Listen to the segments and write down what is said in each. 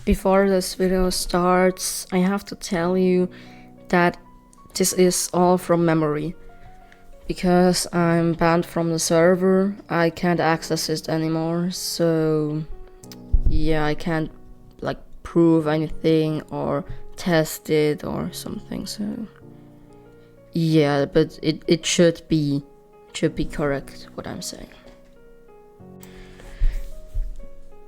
Before this video starts, I have to tell you that this is all from memory. Because I'm banned from the server, I can't access it anymore, so yeah, I can't prove anything or test it or something, so yeah, but it should be correct what I'm saying.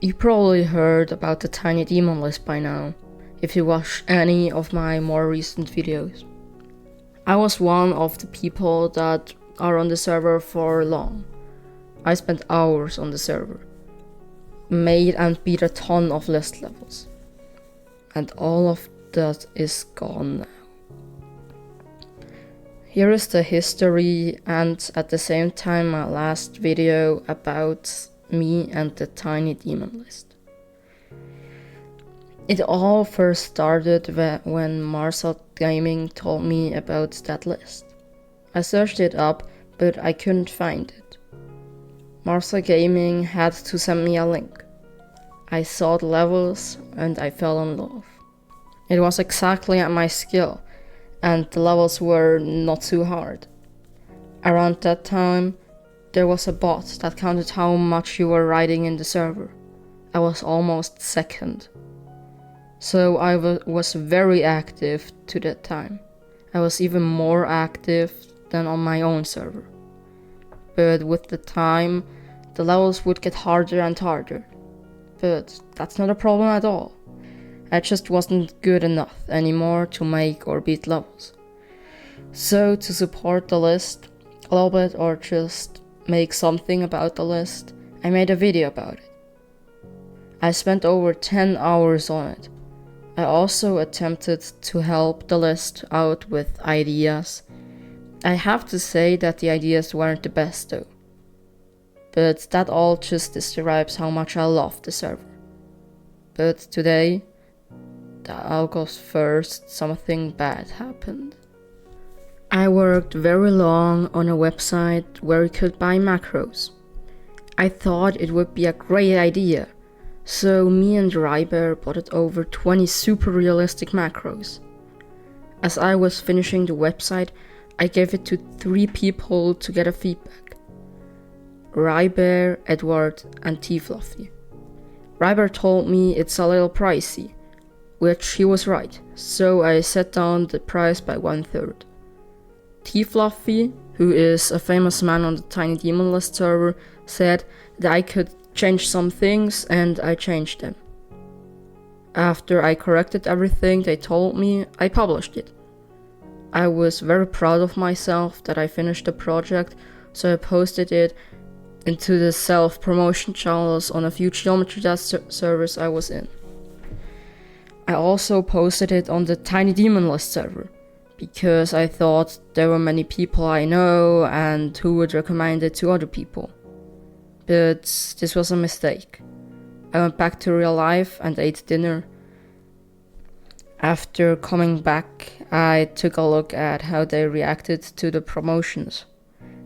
You probably heard about the TinyDemonlist by now, if you watched any of my more recent videos. I was one of the people that are on the server for long. I spent hours on the server, made and beat a ton of list levels, and all of that is gone now. Here is the history and at the same time my last video about me and the TinyDemonlist. It all first started when Marcel Gaming told me about that list. I searched it up, but I couldn't find it. Marcel Gaming had to send me a link. I saw the levels and I fell in love. It was exactly at my skill, and the levels were not too hard. Around that time, there was a bot that counted how much you were writing in the server. I was almost second. So I was very active to that time. I was even more active than on my own server. But with the time, the levels would get harder and harder. But that's not a problem at all. I just wasn't good enough anymore to make or beat levels. So to support the list a little bit or just make something about the list, I made a video about it. I spent over 10 hours on it. I also attempted to help the list out with ideas. I have to say that the ideas weren't the best though. But that all just describes how much I love the server. But today, I'll go first, something bad happened. I worked very long on a website where you could buy macros. I thought it would be a great idea. So me and Ryber bought over 20 super realistic macros. As I was finishing the website, I gave it to 3 people to get a feedback. Ryber, Edward, and T-Fluffy. Ryber told me it's a little pricey, which he was right, so I set down the price by 1/3. T-Fluffy, who is a famous man on the TinyDemonlist server, said that I could change some things, and I changed them. After I corrected everything they told me, I published it. I was very proud of myself that I finished the project, so I posted it into the self-promotion channels on a few Geometry Dash servers I was in. I also posted it on the TinyDemonlist server, because I thought there were many people I know and who would recommend it to other people. But this was a mistake. I went back to real life and ate dinner. After coming back, I took a look at how they reacted to the promotions.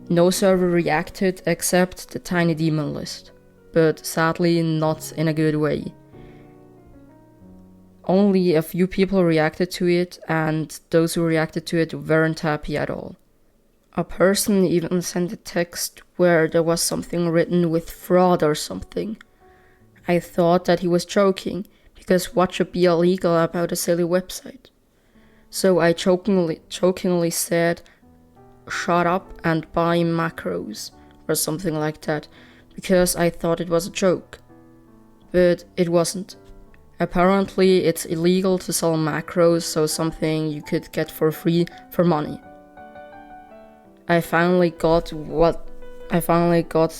No server reacted except the TinyDemonlist, but sadly not in a good way. Only a few people reacted to it, and those who reacted to it weren't happy at all. A person even sent a text where there was something written with fraud or something. I thought that he was joking, because what should be illegal about a silly website? So I jokingly said, "Shut up and buy macros," or something like that, because I thought it was a joke. But it wasn't. Apparently it's illegal to sell macros, so something you could get for free for money. I finally got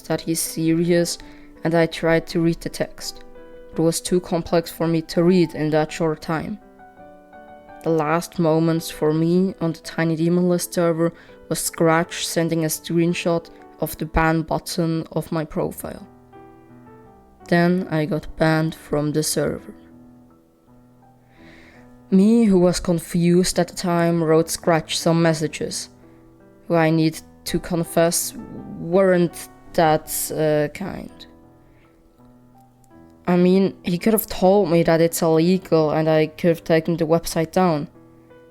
that he's serious, and I tried to read the text. It was too complex for me to read in that short time. The last moments for me on the TinyDemonlist server was Scratch sending a screenshot of the ban button of my profile. Then I got banned from the server. Me, who was confused at the time, wrote Scratch some messages, who I need to confess weren't that kind. I mean, he could have told me that it's illegal and I could have taken the website down.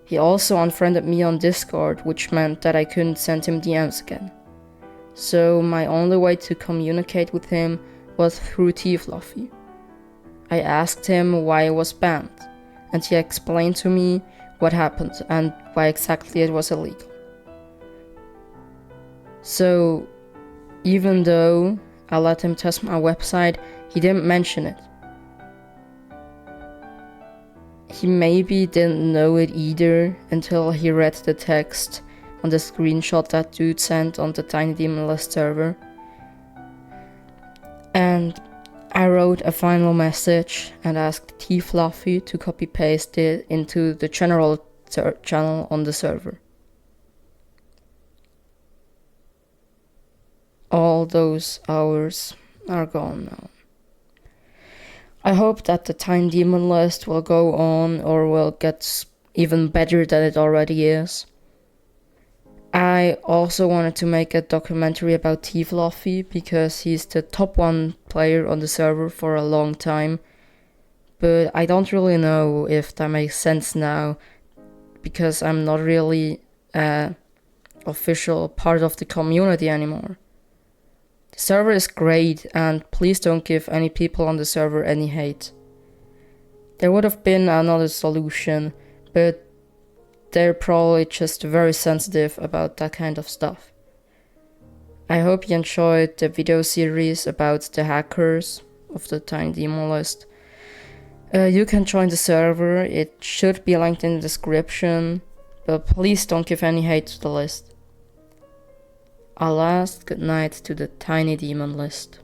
He also unfriended me on Discord, which meant that I couldn't send him DMs again. So my only way to communicate with him was through T-Fluffy. I asked him why it was banned, and he explained to me what happened and why exactly it was illegal. So, even though I let him test my website, he didn't mention it. He maybe didn't know it either until he read the text on the screenshot that dude sent on the TinyDemonlist server. And I wrote a final message and asked T-Fluffy to copy-paste it into the general channel on the server. All those hours are gone now. I hope that the TinyDemonlist will go on or will get even better than it already is. I also wanted to make a documentary about T-Fluffy because he's the top 1 player on the server for a long time, but I don't really know if that makes sense now because I'm not really an official part of the community anymore. The server is great, and please don't give any people on the server any hate. There would have been another solution, but they're probably just very sensitive about that kind of stuff. I hope you enjoyed the video series about the hackers of the TinyDemonlist. You can join the server, it should be linked in the description, but please don't give any hate to the list. A last good night to the TinyDemonlist.